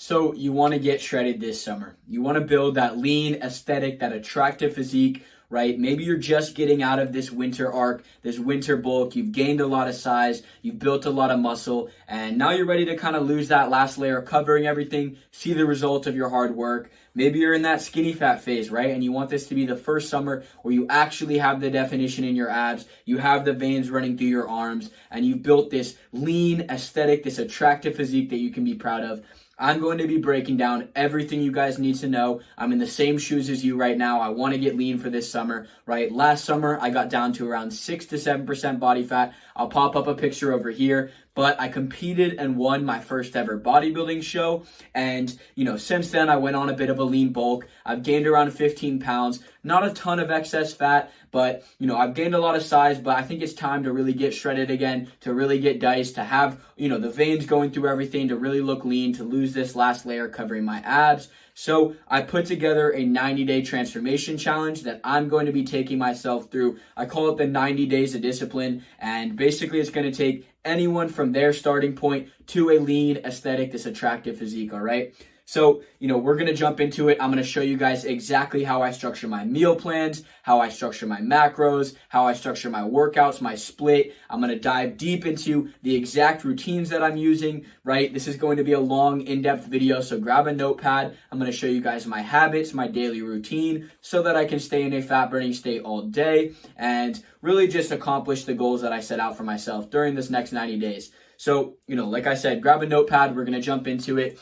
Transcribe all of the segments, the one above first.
So you want to get shredded this summer. You want to build that lean aesthetic, that attractive physique, right? Maybe you're just getting out of this winter arc, this winter bulk. You've gained a lot of size, you've built a lot of muscle, and now you're ready to kind of lose that last layer, covering everything, see the result of your hard work. Maybe you're in that skinny fat phase, right? And you want this to be the first summer where you actually have the definition in your abs, you have the veins running through your arms, and you've built this lean aesthetic, this attractive physique that you can be proud of. I'm going to be breaking down everything you guys need to know. I'm in the same shoes as you right now. I want to get lean for this summer, right? Last summer, I got down to around 6 to 7% body fat. I'll pop up a picture over here, but I competed and won my first ever bodybuilding show. And, since then I went on a bit of a lean bulk. I've gained around 15 pounds, not a ton of excess fat, but, I've gained a lot of size, but I think it's time to really get shredded again, to really get diced, to have, the veins going through everything, to really look lean, to lose this last layer covering my abs. So I put together a 90-day transformation challenge that I'm going to be taking myself through. I call it the 90 days of discipline. And basically it's going to take anyone from their starting point to a lean aesthetic, this attractive physique, all right? So, we're going to jump into it. I'm going to show you guys exactly how I structure my meal plans, how I structure my macros, how I structure my workouts, my split. I'm going to dive deep into the exact routines that I'm using, right? This is going to be a long, in-depth video, so grab a notepad. I'm going to show you guys my habits, my daily routine, so that I can stay in a fat-burning state all day and really just accomplish the goals that I set out for myself during this next 90 days. So, like I said, grab a notepad. We're going to jump into it.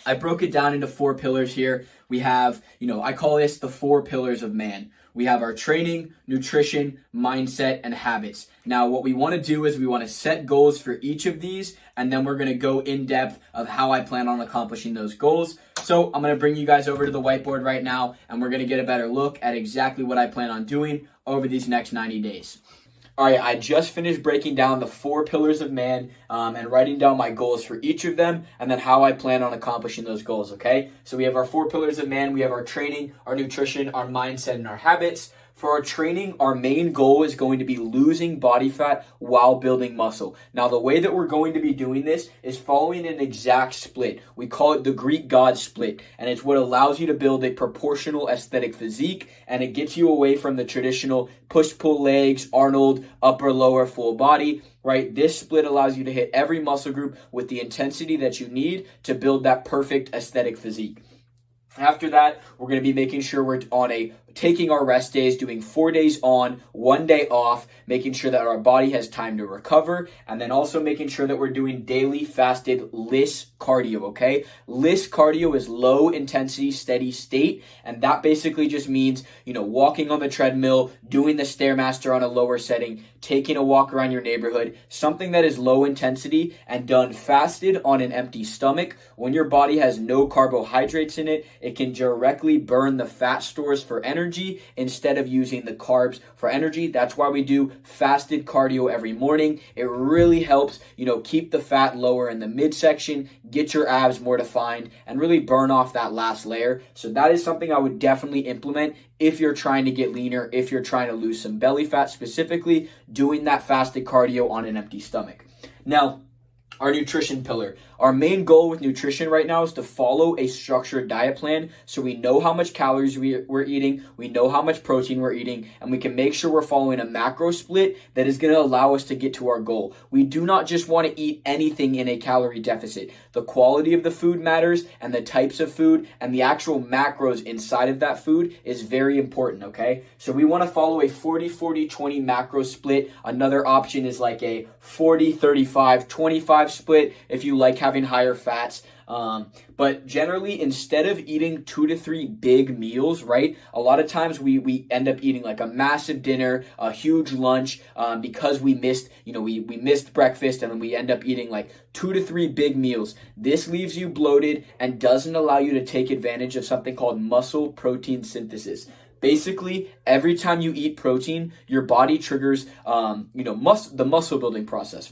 I broke it down into 4 pillars here. We have, I call this the 4 pillars of man. We have our training, nutrition, mindset, and habits. Now, what we want to do is we want to set goals for each of these, and then we're going to go in depth of how I plan on accomplishing those goals. So I'm going to bring you guys over to the whiteboard right now, and we're going to get a better look at exactly what I plan on doing over these next 90 days. All right, I just finished breaking down the 4 pillars of man and writing down my goals for each of them and then how I plan on accomplishing those goals, okay? So we have our 4 pillars of man. We have our training, our nutrition, our mindset, and our habits. For our training, our main goal is going to be losing body fat while building muscle. Now, the way that we're going to be doing this is following an exact split. We call it the Greek god split, and it's what allows you to build a proportional aesthetic physique, and it gets you away from the traditional push-pull legs, Arnold, upper, lower, full body, right? This split allows you to hit every muscle group with the intensity that you need to build that perfect aesthetic physique. After that, we're going to be making sure we're taking our rest days, doing 4 days on, 1 day off, making sure that our body has time to recover, and then also making sure that we're doing daily fasted LISS cardio, okay? LISS cardio is low intensity, steady state, and that basically just means, walking on the treadmill, doing the Stairmaster on a lower setting, taking a walk around your neighborhood, something that is low intensity and done fasted on an empty stomach. When your body has no carbohydrates in it, it can directly burn the fat stores for energy instead of using the carbs for energy. That's why we do fasted cardio every morning. It really helps, keep the fat lower in the midsection, get your abs more defined, and really burn off that last layer. So that is something I would definitely implement if you're trying to get leaner, if you're trying to lose some belly fat, specifically doing that fasted cardio on an empty stomach. Now, our nutrition pillar. Our main goal with nutrition right now is to follow a structured diet plan so we know how much calories we're eating, we know how much protein we're eating, and we can make sure we're following a macro split that is going to allow us to get to our goal. We do not just want to eat anything in a calorie deficit. The quality of the food matters, and the types of food and the actual macros inside of that food is very important, okay? So we want to follow a 40-40-20 macro split. Another option is like a 40-35-25 split if you like having higher fats. But generally, instead of eating 2 to 3 big meals, right? A lot of times we end up eating like a massive dinner, a huge lunch, because we missed, we missed breakfast, and then we end up eating like 2 to 3 big meals. This leaves you bloated and doesn't allow you to take advantage of something called muscle protein synthesis. basically, every time you eat protein, your body triggers, the muscle building process,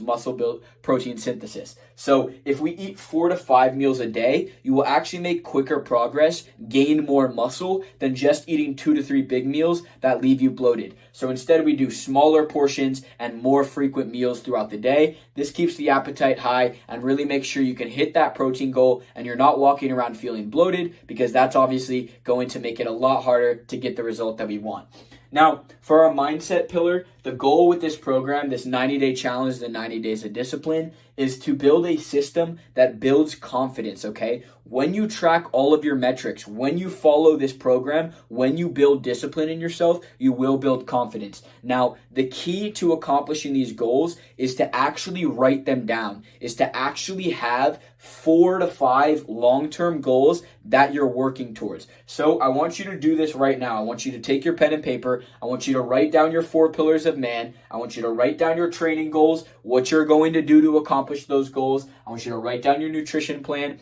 protein synthesis. So if we eat 4 to 5 meals a day, you will actually make quicker progress, gain more muscle than just eating 2 to 3 big meals that leave you bloated. So instead, we do smaller portions and more frequent meals throughout the day. This keeps the appetite high and really makes sure you can hit that protein goal and you're not walking around feeling bloated, because that's obviously going to make it a lot harder to get the result that we want. Now, for our mindset pillar, the goal with this program, this 90-day challenge, the 90 days of discipline, is to build a system that builds confidence, okay? When you track all of your metrics, when you follow this program, when you build discipline in yourself, you will build confidence. Now, the key to accomplishing these goals is to actually write them down, is to actually have 4 to 5 long-term goals that you're working towards. So I want you to do this right now. I want you to take your pen and paper. I want you to write down your 4 pillars of man. I want you to write down your training goals, what you're going to do to accomplish those goals. I want you to write down your nutrition plan.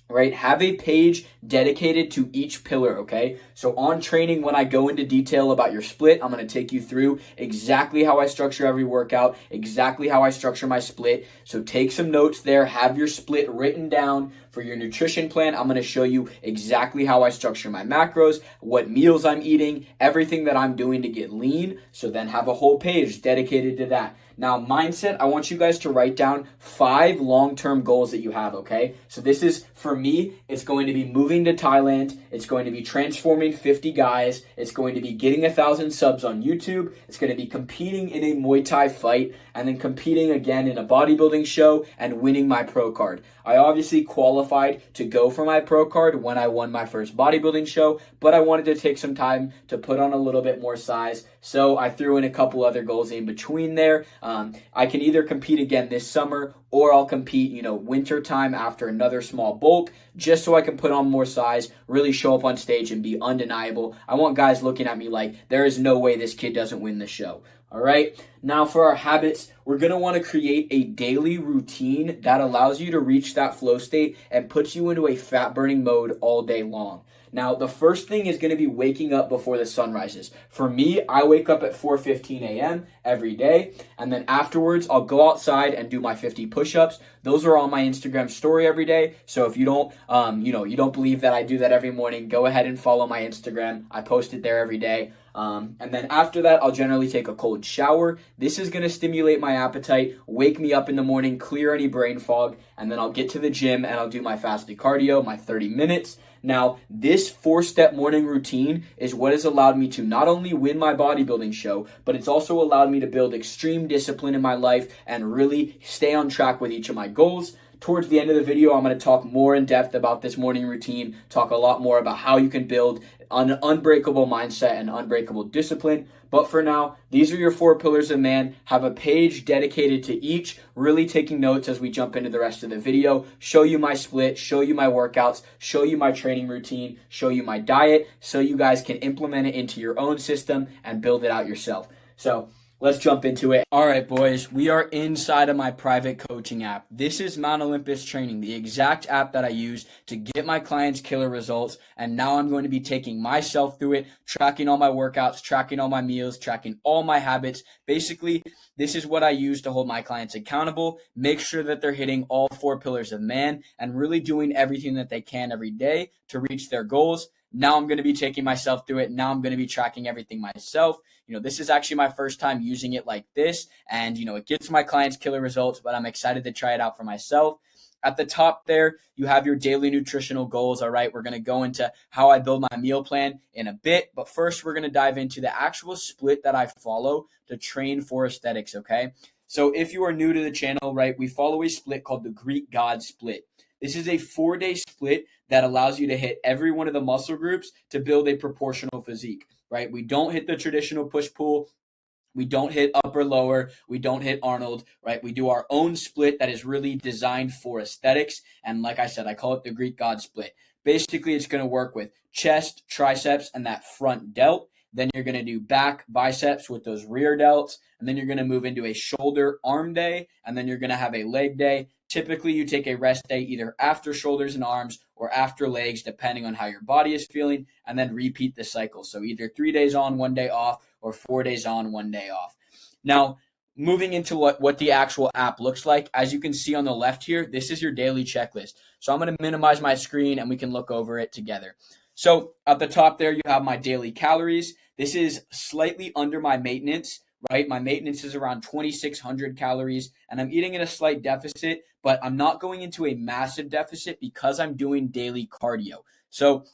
Right? Have a page dedicated to each pillar, okay? So on training, when I go into detail about your split, I'm going to take you through exactly how I structure every workout, exactly how I structure my split. So take some notes there, have your split written down. For your nutrition plan, I'm going to show you exactly how I structure my macros, what meals I'm eating, everything that I'm doing to get lean. So then have a whole page dedicated to that. Now, mindset, I want you guys to write down 5 long-term goals that you have, okay? So this is, for me, it's going to be moving to Thailand. It's going to be transforming 50 guys. It's going to be getting 1,000 subs on YouTube. It's going to be competing in a Muay Thai fight and then competing again in a bodybuilding show and winning my pro card. I obviously qualified to go for my pro card when I won my first bodybuilding show, but I wanted to take some time to put on a little bit more size. So I threw in a couple other goals in between there. I can either compete again this summer or I'll compete, winter time after another small bulk, just so I can put on more size, really show up on stage and be undeniable. I want guys looking at me like, there is no way this kid doesn't win the show. All right. Now for our habits, we're going to want to create a daily routine that allows you to reach that flow state and puts you into a fat burning mode all day long. Now, the first thing is going to be waking up before the sun rises. For me, I wake up at 4:15 a.m. every day, and then afterwards, I'll go outside and do my 50 push-ups. Those are on my Instagram story every day. So if you don't, you don't believe that I do that every morning, go ahead and follow my Instagram. I post it there every day. And then after that, I'll generally take a cold shower. This is going to stimulate my appetite, wake me up in the morning, clear any brain fog, and then I'll get to the gym and I'll do my fasted cardio, my 30 minutes. Now, this 4-step morning routine is what has allowed me to not only win my bodybuilding show, but it's also allowed me to build extreme discipline in my life and really stay on track with each of my goals. Towards the end of the video, I'm going to talk more in depth about this morning routine, talk a lot more about how you can build an unbreakable mindset and unbreakable discipline. But for now, these are your 4 pillars of man. Have a page dedicated to each, really taking notes as we jump into the rest of the video, show you my split, show you my workouts, show you my training routine, show you my diet, so you guys can implement it into your own system and build it out yourself. So let's jump into it. All right, boys, we are inside of my private coaching app. This is Mount Olympus Training, the exact app that I use to get my clients killer results. And now I'm going to be taking myself through it, tracking all my workouts, tracking all my meals, tracking all my habits. Basically, this is what I use to hold my clients accountable, make sure that they're hitting all 4 pillars of man and really doing everything that they can every day to reach their goals. Now I'm going to be taking myself through it. Now I'm going to be tracking everything myself. This is actually my first time using it like this. And, it gets my clients killer results, but I'm excited to try it out for myself. At the top there, you have your daily nutritional goals. All right, we're going to go into how I build my meal plan in a bit. But first, we're going to dive into the actual split that I follow to train for aesthetics, okay? So if you are new to the channel, right, we follow a split called the Greek God split. This is a 4-day split that allows you to hit every one of the muscle groups to build a proportional physique, right? We don't hit the traditional push-pull. We don't hit upper lower. We don't hit Arnold, right? We do our own split that is really designed for aesthetics. And like I said, I call it the Greek God split. Basically, it's going to work with chest, triceps, and that front delt. Then you're going to do back, biceps with those rear delts. And then you're going to move into a shoulder arm day. And then you're going to have a leg day. Typically, you take a rest day either after shoulders and arms or after legs, depending on how your body is feeling, and then repeat the cycle. So either 3 days on, 1 day off, or 4 days on, 1 day off. Now, moving into what the actual app looks like, as you can see on the left here, this is your daily checklist. So I'm going to minimize my screen and we can look over it together. So at the top there, you have my daily calories. This is slightly under my maintenance, right? My maintenance is around 2,600 calories, and I'm eating in a slight deficit, but I'm not going into a massive deficit because I'm doing daily cardio. So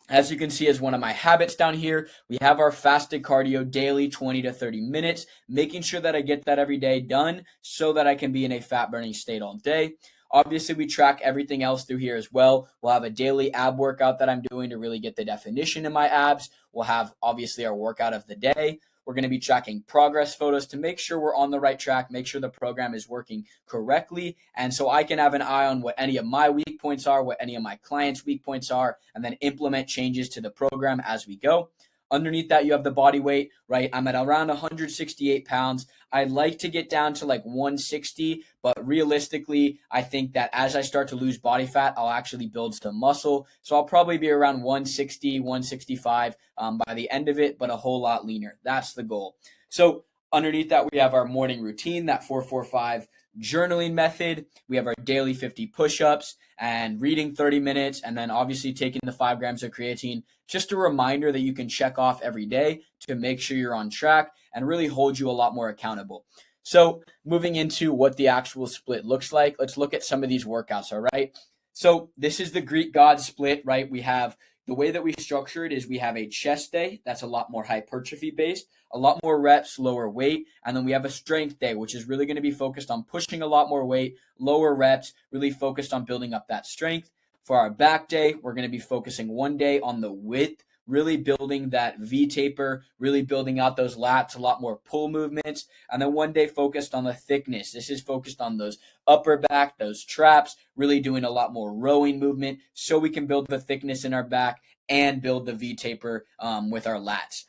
as you can see as one of my habits down here, we have our fasted cardio daily, 20 to 30 minutes, making sure that I get that every day done so that I can be in a fat burning state all day. Obviously, we track everything else through here as well. We'll have a daily ab workout that I'm doing to really get the definition in my abs. We'll have, obviously, our workout of the day. We're going to be tracking progress photos to make sure we're on the right track, make sure the program is working correctly. And so I can have an eye on what any of my weak points are, what any of my clients' weak points are, and then implement changes to the program as we go. Underneath that, you have the body weight, right? I'm at around 168 pounds. I'd like to get down to like 160, but realistically, I think that as I start to lose body fat, I'll actually build some muscle. So I'll probably be around 160, 165 by the end of it, but a whole lot leaner. That's the goal. So underneath that, we have our morning routine, that 4-4-5 journaling method. We have our daily 50 push-ups and reading 30 minutes, and then obviously taking the 5 grams of creatine. Just a reminder that you can check off every day to make sure you're on track and really hold you a lot more accountable. So moving into what the actual split looks like, let's look at some of these workouts, all right? So this is the Greek god split, right? We have the way that we structure it is we have a chest day that's a lot more hypertrophy based, a lot more reps, lower weight, and then we have a strength day, which is really going to be focused on pushing a lot more weight, lower reps, really focused on building up that strength. For our back day, we're going to be focusing 1 day on the width, really building that V taper, really building out those lats, a lot more pull movements, and then 1 day focused on the thickness. This is focused on those upper back, those traps, really doing a lot more rowing movement so we can build the thickness in our back and build the V taper with our lats.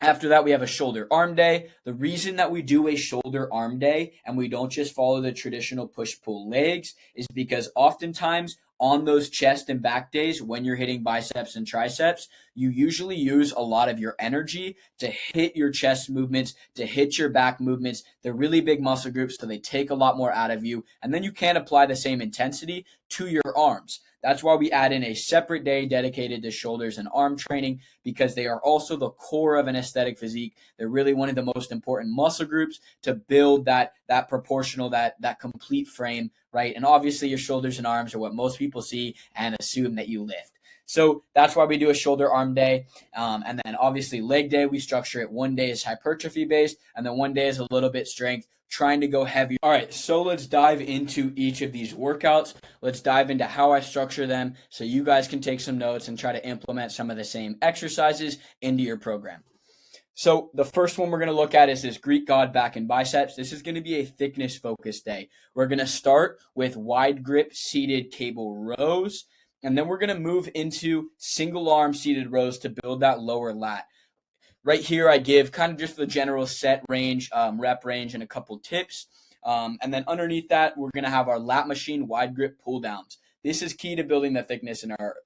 After that, we have a shoulder arm day. The reason that we do a shoulder arm day and we don't just follow the traditional push-pull legs is because oftentimes on those chest and back days, when you're hitting biceps and triceps, you usually use a lot of your energy to hit your chest movements, to hit your back movements. They're really big muscle groups, so they take a lot more out of you. And then you can't apply the same intensity to your arms. That's why we add in a separate day dedicated to shoulders and arm training, because they are also the core of an aesthetic physique. They're really one of the most important muscle groups to build that proportional, that complete frame, right? And obviously your shoulders and arms are what most people see and assume that you lift. So that's why we do a shoulder arm day. And then obviously leg day, we structure it. 1 day is hypertrophy based, and then 1 day is a little bit strength, trying to go heavy. All right, so let's dive into each of these workouts. Let's dive into how I structure them so you guys can take some notes and try to implement some of the same exercises into your program. So the first one we're going to look at is this Greek god back and biceps. This is going to be a thickness focused day. We're going to start with wide grip seated cable rows, and then we're going to move into single arm seated rows to build that lower lat. Right here, I give kind of just the general set range, rep range, and a couple tips. And then underneath that, we're going to have our lat machine wide grip pull downs. This is key to building the thickness in our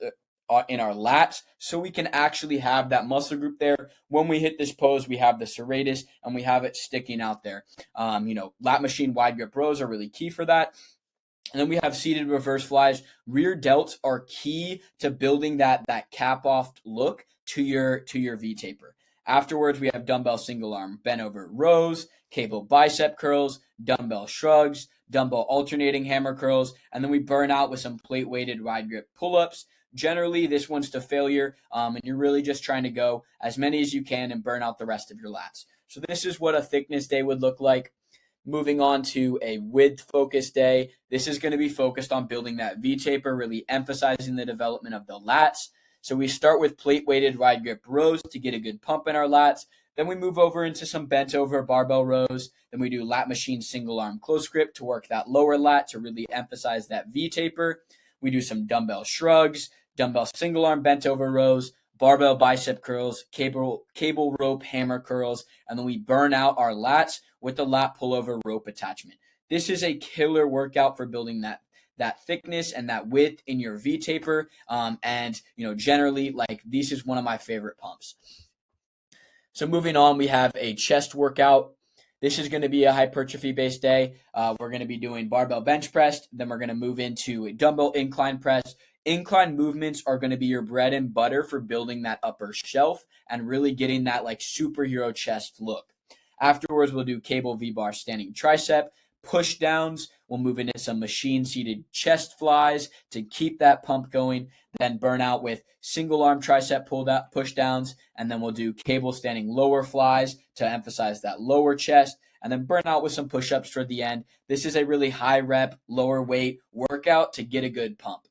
lats, so we can actually have that muscle group there. When we hit this pose, we have the serratus and we have it sticking out there. Lat machine wide grip rows are really key for that. And then we have seated reverse flies. Rear delts are key to building that cap off look to your V taper. Afterwards, we have dumbbell single arm bent over rows, cable bicep curls, dumbbell shrugs, dumbbell alternating hammer curls, and then we burn out with some plate weighted wide grip pull-ups. Generally, this one's to failure, and you're really just trying to go as many as you can and burn out the rest of your lats. So this is what a thickness day would look like. Moving on to a width-focused day, this is going to be focused on building that V-taper, really emphasizing the development of the lats. So we start with plate-weighted wide grip rows to get a good pump in our lats. Then we move over into some bent-over barbell rows. Then we do lat machine single-arm close grip to work that lower lat to really emphasize that V-taper. We do some dumbbell shrugs, dumbbell single-arm bent-over rows, barbell bicep curls, cable rope hammer curls, and then we burn out our lats with the lat pullover rope attachment. This is a killer workout for building that thickness and that width in your V taper. And generally, like, this is one of my favorite pumps. So moving on, we have a chest workout. This is going to be a hypertrophy based day. We're going to be doing barbell bench press. Then we're going to move into a dumbbell incline press. Incline movements are going to be your bread and butter for building that upper shelf and really getting that like superhero chest look. Afterwards, we'll do cable V-bar standing tricep, push downs. We'll move into some machine seated chest flies to keep that pump going. Then burn out with single arm tricep push downs. And then we'll do cable standing lower flies to emphasize that lower chest. And then burn out with some push-ups toward the end. This is a really high rep, lower weight workout to get a good pump.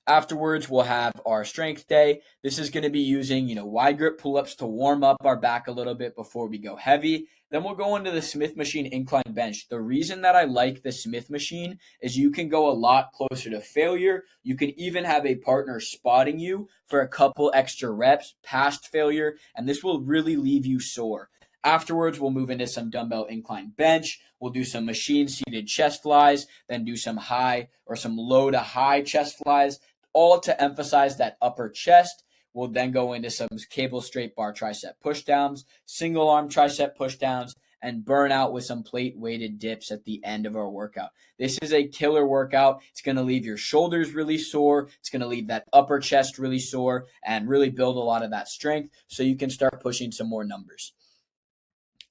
Afterwards, we'll have our strength day. This is going to be using, wide grip pull-ups to warm up our back a little bit before we go heavy. Then we'll go into the Smith machine incline bench. The reason that I like the Smith machine is you can go a lot closer to failure. You can even have a partner spotting you for a couple extra reps past failure, and this will really leave you sore. Afterwards, we'll move into some dumbbell incline bench. We'll do some machine seated chest flies, then do some high or some low to high chest flies, all to emphasize that upper chest. We'll then go into some cable straight bar tricep pushdowns, single arm tricep pushdowns, and burn out with some plate weighted dips at the end of our workout. This is a killer workout. It's going to leave your shoulders really sore. It's going to leave that upper chest really sore and really build a lot of that strength so you can start pushing some more numbers.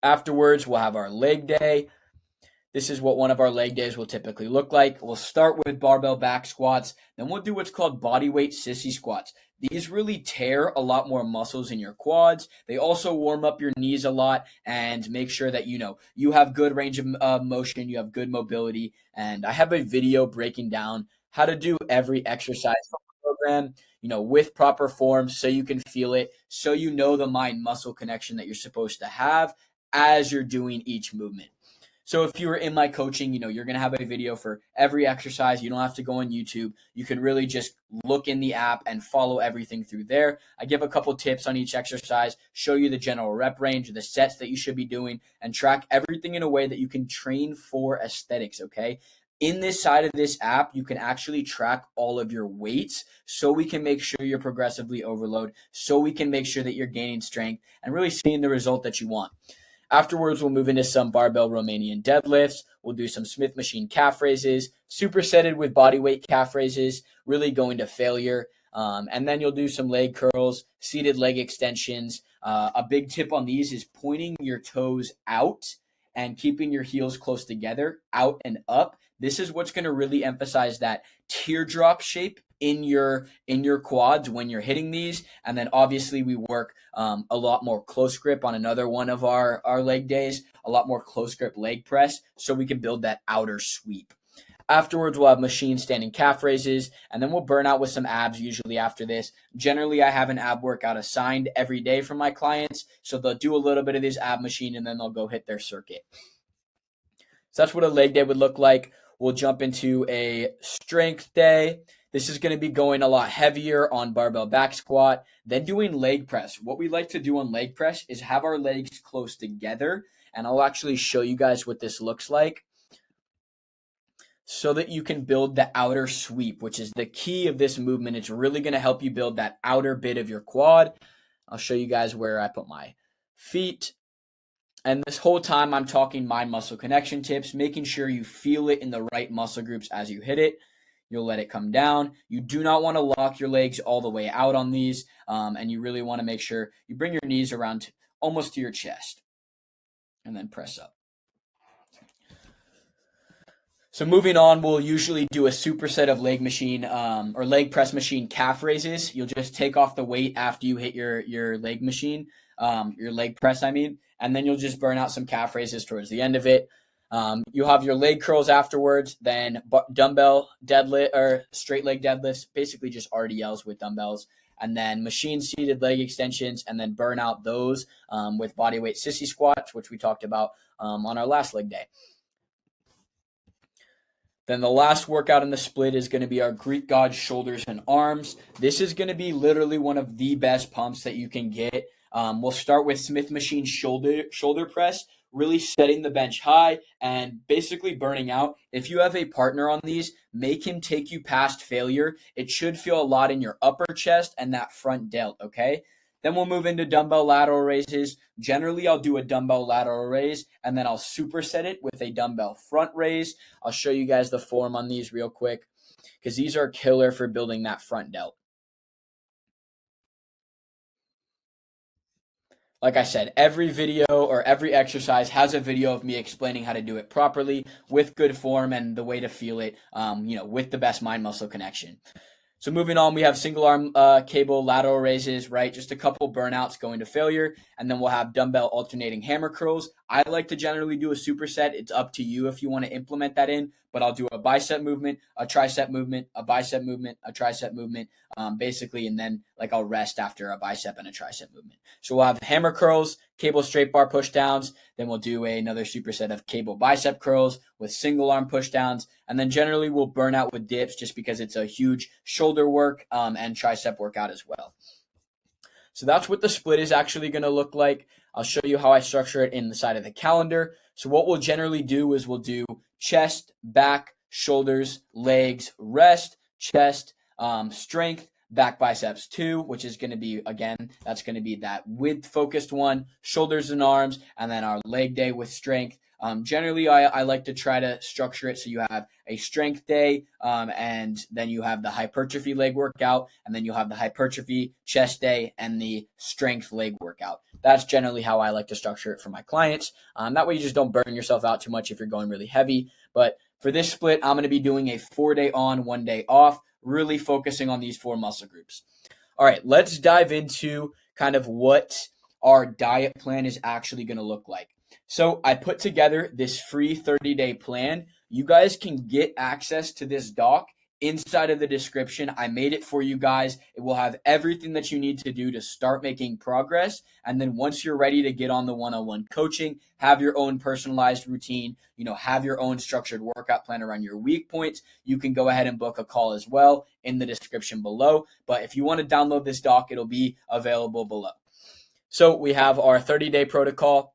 Afterwards, we'll have our leg day. This is what one of our leg days will typically look like. We'll start with barbell back squats. Then we'll do what's called bodyweight sissy squats. These really tear a lot more muscles in your quads. They also warm up your knees a lot and make sure that you have good range of motion, you have good mobility. And I have a video breaking down how to do every exercise from the program, with proper form so you can feel it, so the mind-muscle connection that you're supposed to have as you're doing each movement. So if you were in my coaching, you're going to have a video for every exercise. You don't have to go on YouTube. You can really just look in the app and follow everything through there. I give a couple tips on each exercise, show you the general rep range, the sets that you should be doing, and track everything in a way that you can train for aesthetics, okay? In this side of this app, you can actually track all of your weights so we can make sure you're progressively overload, so we can make sure that you're gaining strength and really seeing the result that you want. Afterwards, we'll move into some barbell Romanian deadlifts. We'll do some Smith machine calf raises, supersetted with bodyweight calf raises, really going to failure. And then you'll do some leg curls, seated leg extensions. A big tip on these is pointing your toes out and keeping your heels close together, out and up. This is what's going to really emphasize that teardrop shape in your quads when you're hitting these. And then obviously we work a lot more close grip on another one of our leg days, a lot more close grip leg press so we can build that outer sweep. Afterwards, we'll have machine standing calf raises, and then we'll burn out with some abs usually after this. Generally, I have an ab workout assigned every day for my clients, so they'll do a little bit of this ab machine, and then they'll go hit their circuit. So that's what a leg day would look like. We'll jump into a strength day. This is going to be going a lot heavier on barbell back squat, then doing leg press. What we like to do on leg press is have our legs close together, and I'll actually show you guys what this looks like so that you can build the outer sweep, which is the key of this movement. It's really going to help you build that outer bit of your quad. I'll show you guys where I put my feet. And this whole time I'm talking mind muscle connection tips, making sure you feel it in the right muscle groups as you hit it. You'll let it come down. You do not want to lock your legs all the way out on these, and you really want to make sure you bring your knees around almost to your chest and then press up. So moving on, we'll usually do a superset of leg machine or leg press machine calf raises. You'll just take off the weight after you hit your leg machine, your leg press, and then you'll just burn out some calf raises towards the end of it. You'll have your leg curls afterwards, then dumbbell deadlift or straight leg deadlifts, basically just RDLs with dumbbells, and then machine seated leg extensions, and then burn out those with bodyweight sissy squats, which we talked about on our last leg day. Then the last workout in the split is going to be our Greek God shoulders and arms. This is going to be literally one of the best pumps that you can get. We'll start with Smith machine shoulder press, really setting the bench high and basically burning out. If you have a partner on these, make him take you past failure. It should feel a lot in your upper chest and that front delt, okay? Then we'll move into dumbbell lateral raises. Generally, I'll do a dumbbell lateral raise and then I'll superset it with a dumbbell front raise. I'll show you guys the form on these real quick because these are killer for building that front delt. Like I said, every video or every exercise has a video of me explaining how to do it properly with good form and the way to feel it, with the best mind-muscle connection. So moving on, we have single arm cable lateral raises, right? Just a couple burnouts going to failure. And then we'll have dumbbell alternating hammer curls. I like to generally do a superset. It's up to you if you want to implement that in, but I'll do a bicep movement, a tricep movement, a bicep movement, a tricep movement, basically. And then I'll rest after a bicep and a tricep movement. So we'll have hammer curls, cable straight bar push downs. Then we'll do another superset of cable bicep curls with single arm push downs. And then generally we'll burn out with dips just because it's a huge shoulder work and tricep workout as well. So that's what the split is actually going to look like. I'll show you how I structure it in the side of the calendar. So what we'll generally do is we'll do chest, back, shoulders, legs, rest, chest, strength, back biceps 2, which is going to be, again, that's going to be that width focused one, shoulders and arms, and then our leg day with strength. Generally, I like to try to structure it so you have a strength day, and then you have the hypertrophy leg workout, and then you'll have the hypertrophy chest day and the strength leg workout. That's generally how I like to structure it for my clients. That way you just don't burn yourself out too much if you're going really heavy. But for this split, I'm going to be doing a 4-day on, 1 day off, really focusing on these 4 muscle groups. All right, let's dive into kind of what our diet plan is actually going to look like. So I put together this free 30-day plan. You guys can get access to this doc inside of the description. I made it for you guys. It will have everything that you need to do to start making progress. And then once you're ready to get on the one-on-one coaching, have your own personalized routine, have your own structured workout plan around your weak points, you can go ahead and book a call as well in the description below. But if you want to download this doc, it'll be available below. So we have our 30-day protocol.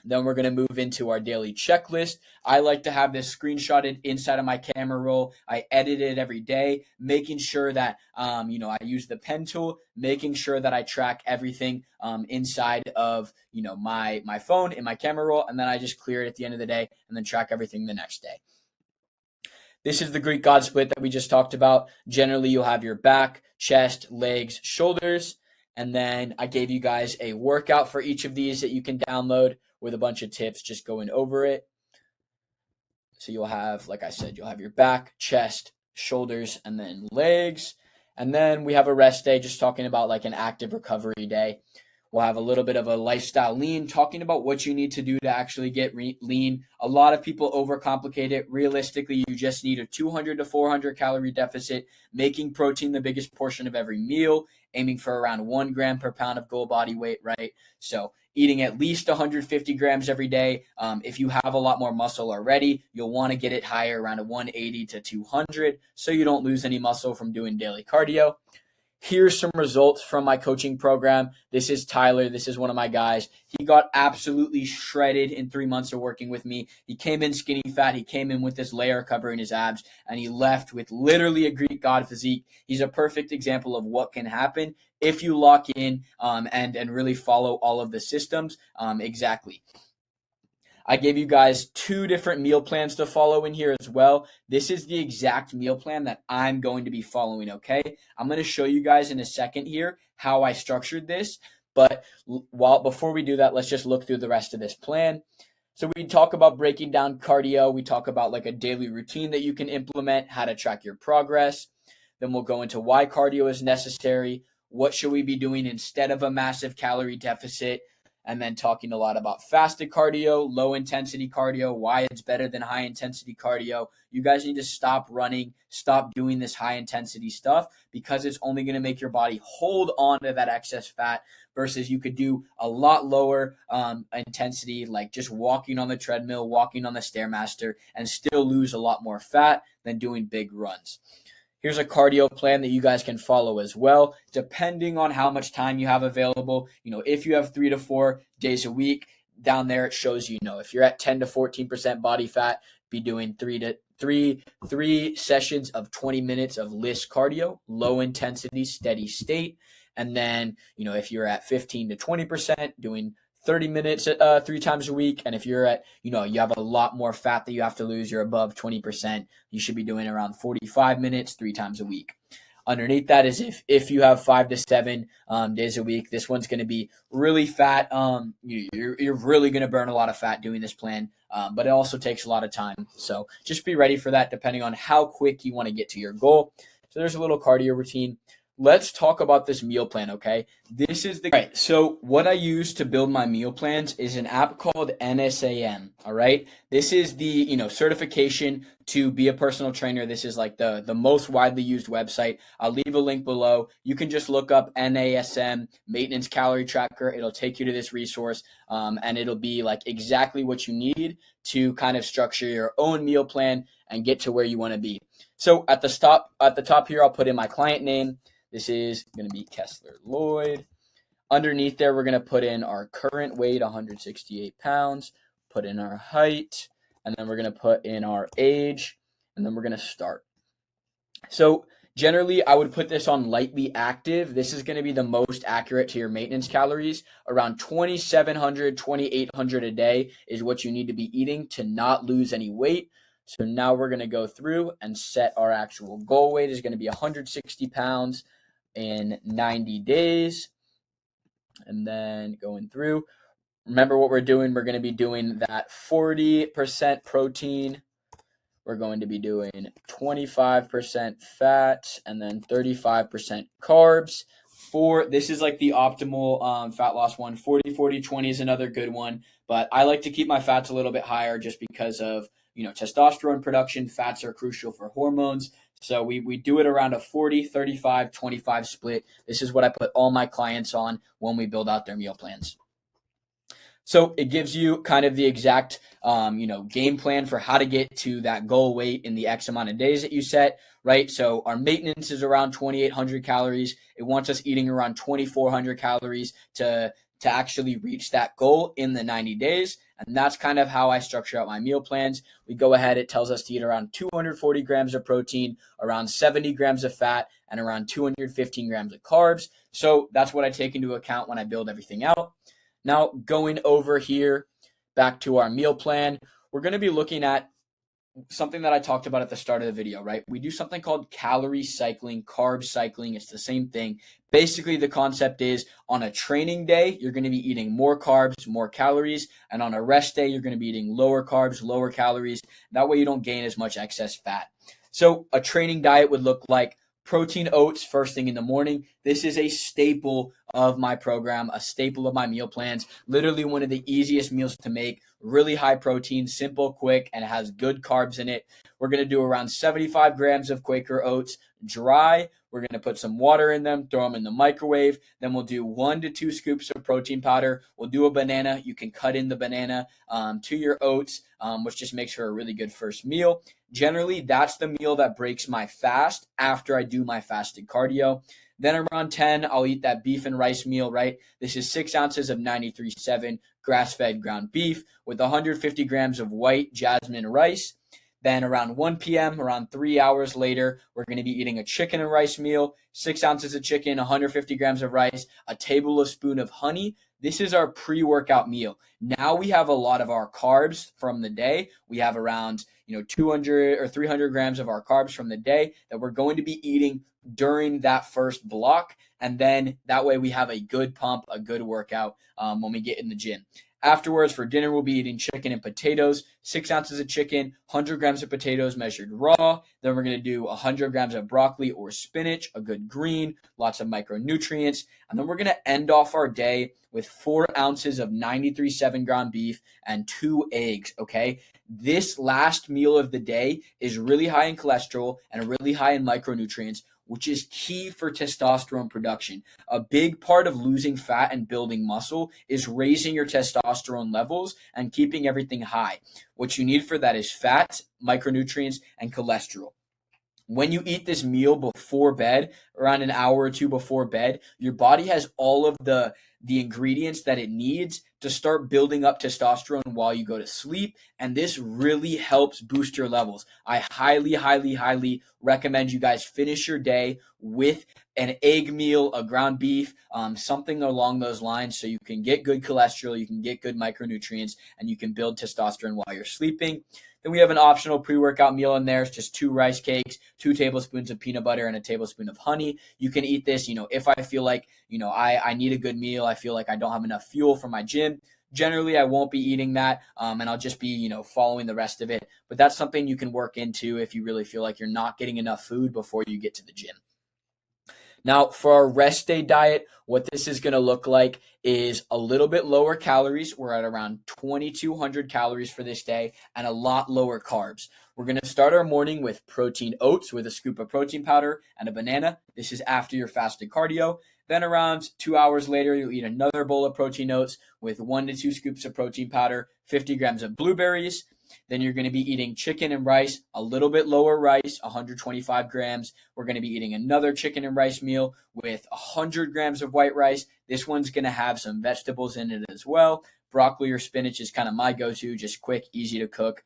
Then we're going to move into our daily checklist. I like to have this screenshotted inside of my camera roll. I edit it every day, making sure that, I use the pen tool, making sure that I track everything inside of, my phone in my camera roll. And then I just clear it at the end of the day and then track everything the next day. This is the Greek God split that we just talked about. Generally, you'll have your back, chest, legs, shoulders. And then I gave you guys a workout for each of these that you can download with a bunch of tips just going over it. So you'll have, like I said, you'll have your back, chest, shoulders, and then legs. And then we have a rest day, just talking about like an active recovery day. We'll have a little bit of a lifestyle lean, talking about what you need to do to actually get lean. A lot of people overcomplicate it. Realistically, you just need a 200 to 400 calorie deficit, making protein the biggest portion of every meal, aiming for around 1 gram per pound of goal body weight, right? So eating at least 150 grams every day. If you have a lot more muscle already, you'll want to get it higher, around a 180 to 200, so you don't lose any muscle from doing daily cardio. Here's some results from my coaching program. This is Tyler. This is one of my guys. He got absolutely shredded in 3 months of working with me. He came in skinny fat. He came in with this layer covering his abs, and he left with literally a Greek God physique. He's a perfect example of what can happen if you lock in and really follow all of the systems exactly. I gave you guys 2 different meal plans to follow in here as well. This is the exact meal plan that I'm going to be following, okay? I'm going to show you guys in a second here how I structured this. But before we do that, let's just look through the rest of this plan. So we talk about breaking down cardio. We talk about like a daily routine that you can implement, how to track your progress. Then we'll go into why cardio is necessary. What should we be doing instead of a massive calorie deficit? And then talking a lot about fasted cardio, low intensity cardio, why it's better than high intensity cardio. You guys need to stop running, stop doing this high intensity stuff because it's only going to make your body hold on to that excess fat versus you could do a lot lower intensity, like just walking on the treadmill, walking on the Stairmaster, and still lose a lot more fat than doing big runs. Here's a cardio plan that you guys can follow as well, depending on how much time you have available. If you have 3 to 4 days a week, down there it shows if you're at 10 to 14% body fat, be doing three sessions of 20 minutes of LISS cardio, low intensity, steady state. And then, if you're at 15 to 20%, doing 30 minutes 3 times a week. And if you're at, you have a lot more fat that you have to lose, you're above 20%, you should be doing around 45 minutes 3 times a week. Underneath that is if you have 5 to 7 days a week, this one's going to be really fat. You're really going to burn a lot of fat doing this plan, but it also takes a lot of time. So just be ready for that depending on how quick you want to get to your goal. So there's a little cardio routine. Let's talk about this meal plan, okay? All right, so what I use to build my meal plans is an app called NSAM, all right? This is the, certification to be a personal trainer. This is like the most widely used website. I'll leave a link below. You can just look up NASM, Maintenance Calorie Tracker. It'll take you to this resource, and it'll be like exactly what you need to kind of structure your own meal plan and get to where you want to be. So at the top here, I'll put in my client name. This is going to be Kessler Lloyd. Underneath there, we're going to put in our current weight, 168 pounds, put in our height, and then we're going to put in our age, and then we're going to start. So generally, I would put this on lightly active. This is going to be the most accurate to your maintenance calories. Around 2,700, 2,800 a day is what you need to be eating to not lose any weight. So now we're going to go through and set our actual goal weight is going to be 160 pounds in 90 days. And then going through, remember what we're doing. We're going to be doing that 40% protein. We're going to be doing 25% fat and then 35% carbs. This is like the optimal fat loss one. 40, 40, 20 is another good one. But I like to keep my fats a little bit higher just because of testosterone production. Fats are crucial for hormones. So we do it around a 40, 35, 25 split. This is what I put all my clients on when we build out their meal plans. So it gives you kind of the exact, game plan for how to get to that goal weight in the X amount of days that you set, right? So our maintenance is around 2,800 calories. It wants us eating around 2,400 calories to actually reach that goal in the 90 days. And that's kind of how I structure out my meal plans. We go ahead, it tells us to eat around 240 grams of protein, around 70 grams of fat, and around 215 grams of carbs. So that's what I take into account when I build everything out. Now, going over here, back to our meal plan, we're going to be looking at something that I talked about at the start of the video, right? We do something called calorie cycling, carb cycling. It's the same thing. Basically, the concept is on a training day, you're going to be eating more carbs, more calories. And on a rest day, you're going to be eating lower carbs, lower calories. That way you don't gain as much excess fat. So a training diet would look like protein oats first thing in the morning. This is a staple of my program, a staple of my meal plans. Literally one of the easiest meals to make. Really high protein, simple, quick, and it has good carbs in it. We're going to do around 75 grams of Quaker oats dry. We're going to put some water in them, throw them in the microwave. Then we'll do 1 to 2 scoops of protein powder. We'll do a banana. You can cut in the banana to your oats, which just makes for a really good first meal. Generally, that's the meal that breaks my fast after I do my fasted cardio. Then around 10, I'll eat that beef and rice meal, right? This is 6 ounces of 93.7 grass-fed ground beef with 150 grams of white jasmine rice. Then around 1 p.m., around 3 hours later, we're going to be eating a chicken and rice meal, 6 ounces of chicken, 150 grams of rice, a tablespoon of honey. This is our pre-workout meal. Now we have a lot of our carbs from the day. We have around 200 or 300 grams of our carbs from the day that we're going to be eating during that first block. And then that way we have a good pump, a good workout when we get in the gym. Afterwards, for dinner, we'll be eating chicken and potatoes, 6 ounces of chicken, 100 grams of potatoes measured raw. Then we're going to do 100 grams of broccoli or spinach, a good green, lots of micronutrients. And then we're going to end off our day with 4 ounces of 93.7 ground beef and 2 eggs, okay? This last meal of the day is really high in cholesterol and really high in micronutrients, which is key for testosterone production. A big part of losing fat and building muscle is raising your testosterone levels and keeping everything high. What you need for that is fat, micronutrients, and cholesterol. When you eat this meal before bed, around an hour or two before bed, your body has all of the the ingredients that it needs to start building up testosterone while you go to sleep. And this really helps boost your levels. I highly, highly, highly recommend you guys finish your day with an egg meal, a ground beef, something along those lines, so you can get good cholesterol, you can get good micronutrients, and you can build testosterone while you're sleeping. Then we have an optional pre-workout meal in there. It's just 2 rice cakes, 2 tablespoons of peanut butter, and a tablespoon of honey. You can eat this, if I feel like, I need a good meal, I feel like I don't have enough fuel for my gym. Generally, I won't be eating that, and I'll just be, following the rest of it. But that's something you can work into if you really feel like you're not getting enough food before you get to the gym. Now, for our rest day diet, what this is going to look like is a little bit lower calories. We're at around 2,200 calories for this day and a lot lower carbs. We're going to start our morning with protein oats with a scoop of protein powder and a banana. This is after your fasted cardio. Then around 2 hours later, you'll eat another bowl of protein oats with 1 to 2 scoops of protein powder, 50 grams of blueberries. Then you're going to be eating chicken and rice, a little bit lower rice, 125 grams. We're going to be eating another chicken and rice meal with 100 grams of white rice. This one's going to have some vegetables in it as well. Broccoli or spinach is kind of my go-to, just quick, easy to cook.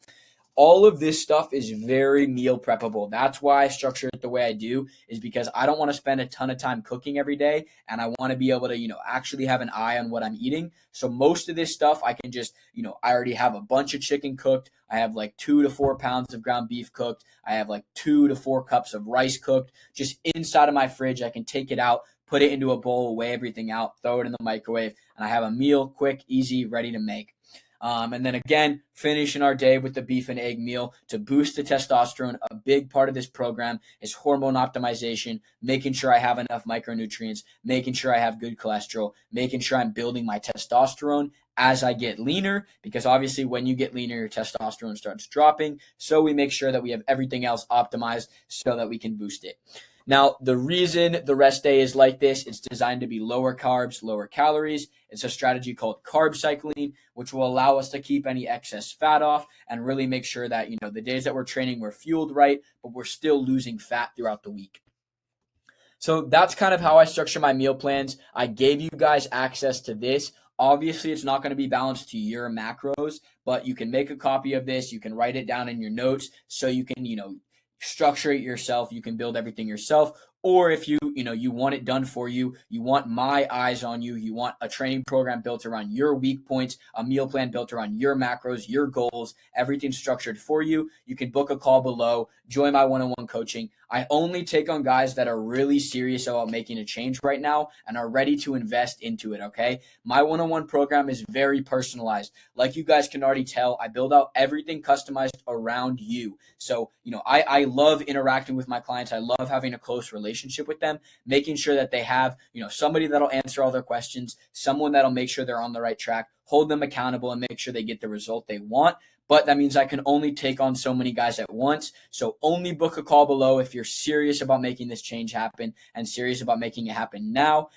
All of this stuff is very meal preppable. That's why I structure it the way I do, is because I don't want to spend a ton of time cooking every day, and I want to be able to, actually have an eye on what I'm eating. So most of this stuff I can just, I already have a bunch of chicken cooked. I have like 2 to 4 pounds of ground beef cooked. I have like 2 to 4 cups of rice cooked. Just inside of my fridge, I can take it out, put it into a bowl, weigh everything out, throw it in the microwave, and I have a meal, quick, easy, ready to make. And then again, finishing our day with the beef and egg meal to boost the testosterone. A big part of this program is hormone optimization, making sure I have enough micronutrients, making sure I have good cholesterol, making sure I'm building my testosterone as I get leaner, because obviously when you get leaner, your testosterone starts dropping. So we make sure that we have everything else optimized so that we can boost it. Now, the reason the rest day is like this, it's designed to be lower carbs, lower calories. It's a strategy called carb cycling, which will allow us to keep any excess fat off and really make sure that, the days that we're training, we're fueled right, but we're still losing fat throughout the week. So that's kind of how I structure my meal plans. I gave you guys access to this. Obviously, it's not going to be balanced to your macros, but you can make a copy of this. You can write it down in your notes so you can, structure it yourself. You can build everything yourself. Or if you want it done for you, you want my eyes on you, you want a training program built around your weak points, a meal plan built around your macros, your goals, everything structured for you, you can book a call below, join my one-on-one coaching. I only take on guys that are really serious about making a change right now and are ready to invest into it, okay? My one-on-one program is very personalized. Like you guys can already tell, I build out everything customized around you. So, I love interacting with my clients. I love having a close relationship with them, making sure that they have, somebody that'll answer all their questions, someone that'll make sure they're on the right track, hold them accountable, and make sure they get the result they want. But that means I can only take on so many guys at once. So only book a call below if you're serious about making this change happen and serious about making it happen now.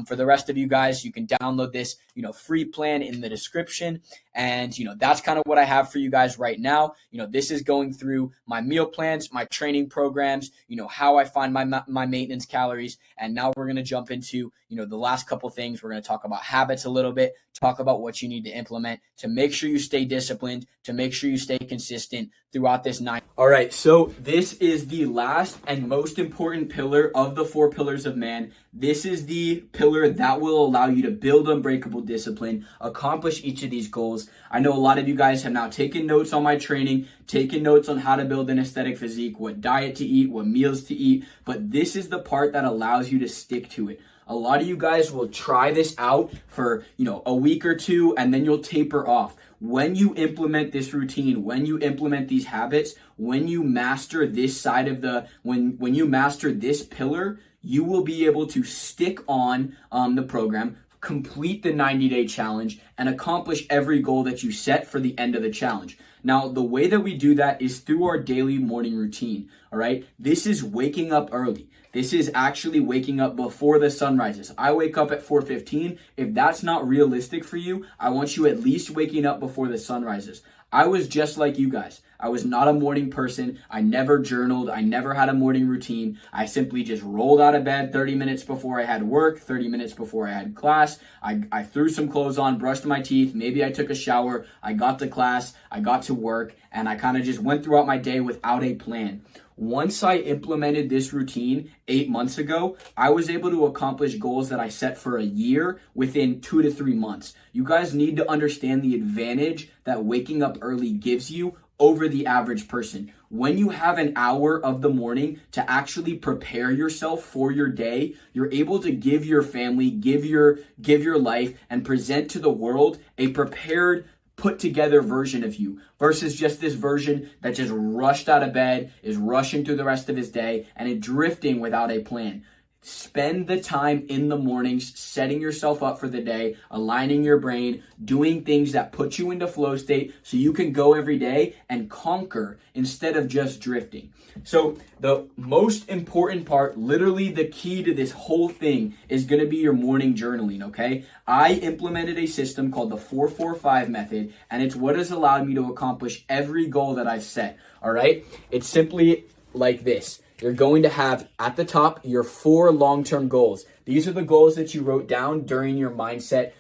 For the rest of you guys, you can download this, free plan in the description. And, that's kind of what I have for you guys right now. This is going through my meal plans, my training programs, how I find my maintenance calories. And now we're going to jump into, the last couple things. We're going to talk about habits a little bit, talk about what you need to implement to make sure you stay disciplined, to make sure you stay consistent throughout this 9. All right, so this is the last and most important pillar of the 4 pillars of man. This is the pillar that will allow you to build unbreakable discipline, accomplish each of these goals. I know a lot of you guys have now taken notes on my training, taken notes on how to build an aesthetic physique, what diet to eat, what meals to eat, but this is the part that allows you to stick to it. A lot of you guys will try this out for, a week or 2, and then you'll taper off. When you implement this routine, when you implement these habits, when you master this side of when you master this pillar, you will be able to stick on the program, complete the 90-day challenge, and accomplish every goal that you set for the end of the challenge. Now, the way that we do that is through our daily morning routine, all right? This is waking up early. This is actually waking up before the sun rises. I wake up at 4:15. If that's not realistic for you, I want you at least waking up before the sun rises. I was just like you guys. I was not a morning person. I never journaled. I never had a morning routine. I simply just rolled out of bed 30 minutes before I had work, 30 minutes before I had class. I threw some clothes on, brushed my teeth. Maybe I took a shower. I got to class. I got to work, and I kind of just went throughout my day without a plan. Once I implemented this routine 8 months ago, I was able to accomplish goals that I set for a year within 2 to 3 months. You guys need to understand the advantage that waking up early gives you over the average person. When you have an hour of the morning to actually prepare yourself for your day, you're able to give your family, give your life, and present to the world a prepared, put together version of you versus just this version that just rushed out of bed, is rushing through the rest of his day, and is drifting without a plan. Spend the time in the mornings, setting yourself up for the day, aligning your brain, doing things that put you into flow state so you can go every day and conquer instead of just drifting. So the most important part, literally the key to this whole thing, is going to be your morning journaling, okay? I implemented a system called the 4-4-5 method, and it's what has allowed me to accomplish every goal that I've set, all right? It's simply like this. You're going to have at the top your 4 long-term goals. These are the goals that you wrote down during your mindset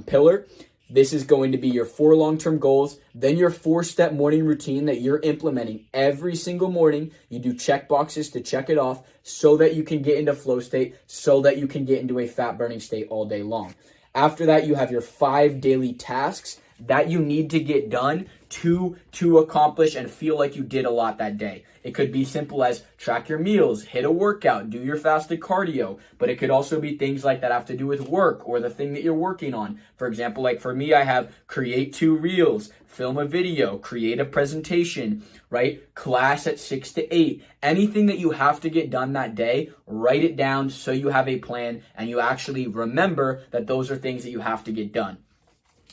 pillar. This is going to be your 4 long-term goals. Then your 4-step morning routine that you're implementing every single morning. You do check boxes to check it off so that you can get into flow state, so that you can get into a fat burning state all day long. After that, you have your 5 daily tasks that you need to get done to accomplish and feel like you did a lot that day. It could be simple as track your meals, hit a workout, do your fasted cardio, but it could also be things like that have to do with work or the thing that you're working on. For example, like for me, I have create 2 reels, film a video, create a presentation, right? Class at 6 to 8. Anything that you have to get done that day, write it down so you have a plan and you actually remember that those are things that you have to get done.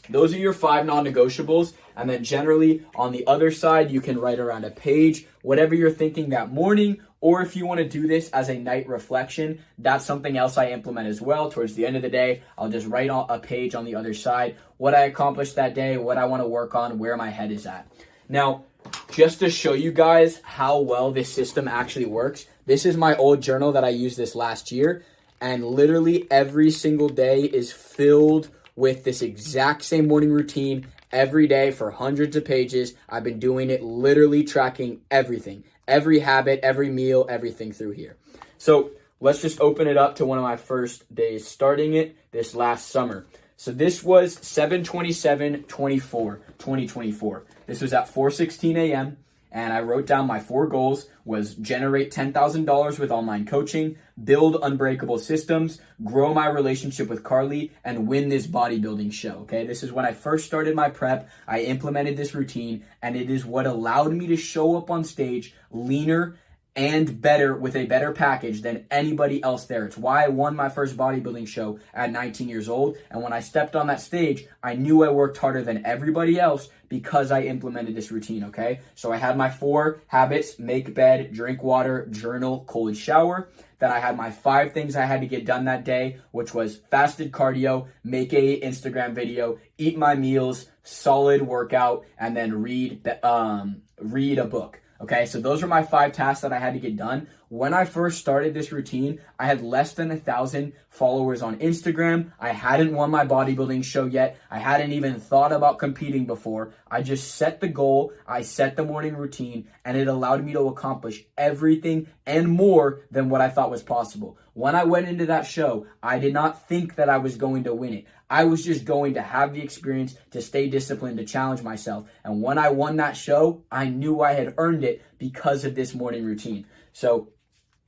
Those are your 5 non-negotiables. And then generally on the other side, you can write around a page, whatever you're thinking that morning, or if you want to do this as a night reflection, that's something else I implement as well. Towards the end of the day, I'll just write on a page on the other side, what I accomplished that day, what I want to work on, where my head is at. Now, just to show you guys how well this system actually works, this is my old journal that I used this last year. And literally every single day is filled with this exact same morning routine every day for hundreds of pages. I've been doing it, literally tracking everything, every habit, every meal, everything through here. So let's just open it up to one of my first days starting it this last summer. So this was 7/27/2024. This was at 4:16 a.m. And I wrote down my 4 goals was generate $10,000 with online coaching, build unbreakable systems, grow my relationship with Carly, and win this bodybuilding show, okay? This is when I first started my prep. I implemented this routine, and it is what allowed me to show up on stage leaner and better with a better package than anybody else there. It's why I won my first bodybuilding show at 19 years old. And when I stepped on that stage, I knew I worked harder than everybody else because I implemented this routine, okay? So I had my 4 habits: make bed, drink water, journal, cold shower. Then I had my 5 things I had to get done that day, which was fasted cardio, make a Instagram video, eat my meals, solid workout, and then read a book. Okay, so those are my 5 tasks that I had to get done. When I first started this routine, I had less than 1,000 followers on Instagram. I hadn't won my bodybuilding show yet. I hadn't even thought about competing before. I just set the goal, I set the morning routine, and it allowed me to accomplish everything and more than what I thought was possible. When I went into that show, I did not think that I was going to win it. I was just going to have the experience to stay disciplined, to challenge myself. And when I won that show, I knew I had earned it because of this morning routine. So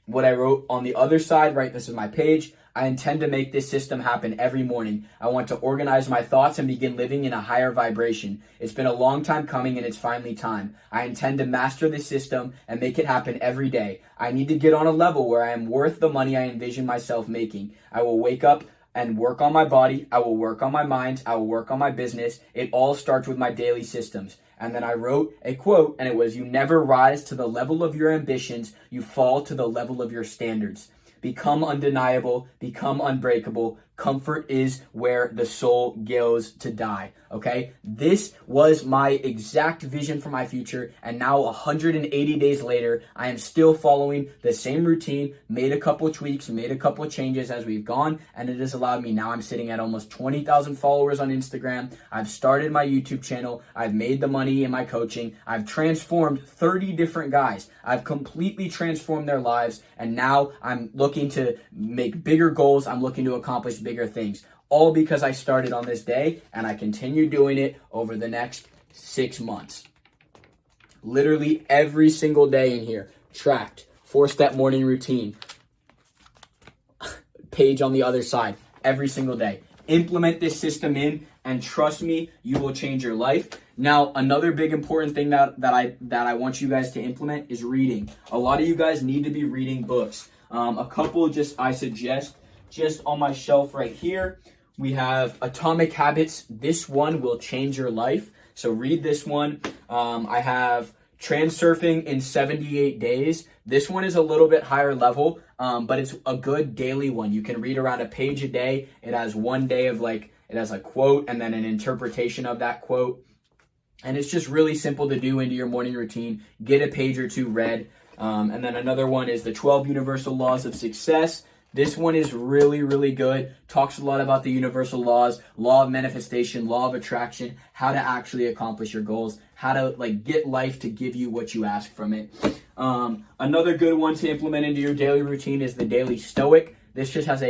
what I wrote on the other side, right, this is my page. I intend to make this system happen every morning. I want to organize my thoughts and begin living in a higher vibration. It's been a long time coming and it's finally time. I intend to master this system and make it happen every day. I need to get on a level where I am worth the money I envision myself making. I will wake up and work on my body. I will work on my mind. I will work on my business. It all starts with my daily systems. And then I wrote a quote, and it was, "You never rise to the level of your ambitions. You fall to the level of your standards. Become undeniable. Become unbreakable. comfort is where the soul goes to die, okay? This was my exact vision for my future, and now 180 days later, I am still following the same routine, made a couple tweaks, made a couple changes as we've gone, and it has allowed me, now I'm sitting at almost 20,000 followers on Instagram. I've started my YouTube channel. I've made the money in my coaching. I've transformed 30 different guys. I've completely transformed their lives, and now I'm looking to make bigger goals. I'm looking to accomplish bigger things, all because I started on this day, and I continue doing it over the next 6 months. Literally every single day in here, tracked, 4-step morning routine, page on the other side, every single day. Implement this system in, and trust me, you will change your life. Now, another big important thing that I want you guys to implement is reading. A lot of you guys need to be reading books. A couple I suggest just on my shelf right here. We have Atomic Habits. This one will change your life. So read this one. I have Transurfing in 78 Days. This one is a little bit higher level, but it's a good daily one. You can read around a page a day. It has one day of it has a quote and then an interpretation of that quote. And it's just really simple to do into your morning routine. Get a page or two read. And then another one is the 12 Universal Laws of Success. This one is really, really good. Talks a lot about the universal laws, law of manifestation, law of attraction, how to actually accomplish your goals, how to get life to give you what you ask from it. Another good one to implement into your daily routine is the Daily Stoic. This just has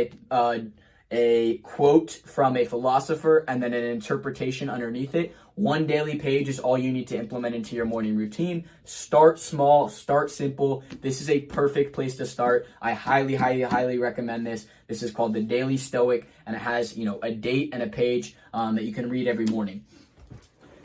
a quote from a philosopher and then an interpretation underneath it. One daily page is all you need to implement into your morning routine. Start small, start simple. This is a perfect place to start. I highly, highly, highly recommend this. This is called the Daily Stoic, and it has, a date and a page that you can read every morning.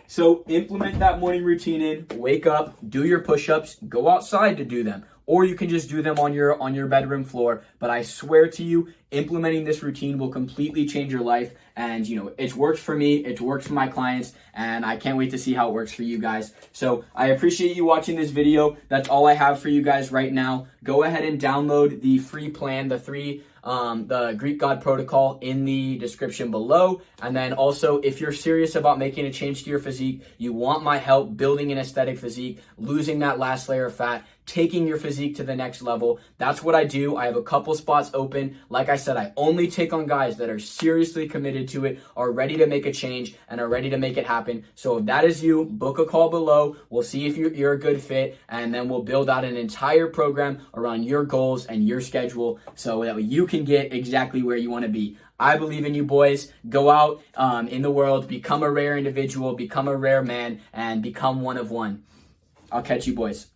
So implement that morning routine in, wake up, do your push-ups, go outside to do them. Or you can just do them on your bedroom floor. But I swear to you, implementing this routine will completely change your life. And, it's worked for me. It's worked for my clients. And I can't wait to see how it works for you guys. So I appreciate you watching this video. That's all I have for you guys right now. Go ahead and download the free plan, the Greek God Protocol in the description below. And then also, if you're serious about making a change to your physique, you want my help building an aesthetic physique, losing that last layer of fat, taking your physique to the next level, that's what I do. I have a couple spots open. Like I said, I only take on guys that are seriously committed to it, are ready to make a change, and are ready to make it happen. So if that is you, book a call below. We'll see if you're a good fit, and then we'll build out an entire program around your goals and your schedule so that you can get exactly where you want to be. I believe in you, boys. Go out in the world, become a rare individual, become a rare man, and become one of one. I'll catch you, boys.